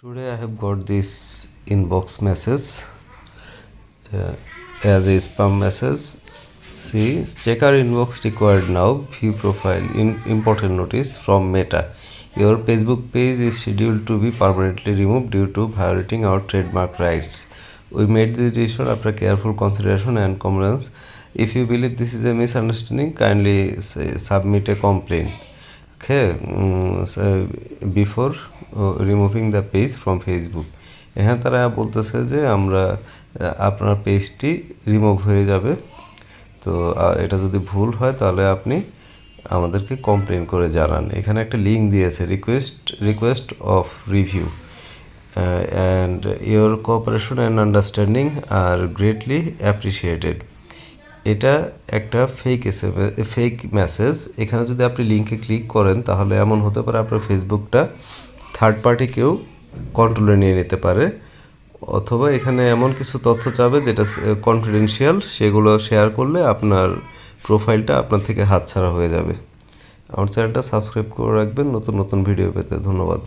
Today I have got this inbox message as a spam message. See, check our inbox required now. View profile. Important notice from Meta. Your Facebook page is scheduled to be permanently removed due to violating our trademark rights. We made this decision after careful consideration and comments. If you believe this is a misunderstanding, kindly submit a complaint. Okay, so before removing the page from Facebook. এখানে তারা বলতেছে যে আমরা আপনার পেজটি remove হয়ে যাবে। তো এটা যদি ভুল হয় তাহলে আপনি আমাদেরকে কমপ্লেন করে জানান। এখানে একটা লিঙ্ক দিয়েছে request of review and your cooperation and understanding are greatly appreciated. এটা একটা ফেক মেসেজ। এখানে যদি আপনি লিঙ্কে ক্লিক করেন তাহলে এমন হতে পারে আপনার ফেসবুকটা থার্ড পার্টি কেউ কন্ট্রোলে নিয়ে নিতে পারে, অথবা এখানে এমন কিছু তথ্য চাবে যেটা কনফিডেন্সিয়াল, সেগুলো শেয়ার করলে আপনার প্রোফাইলটা আপনার থেকে হাতছাড়া হয়ে যাবে। আমার চ্যানেলটা সাবস্ক্রাইব করে রাখবেন নতুন নতুন ভিডিও পেতে। ধন্যবাদ।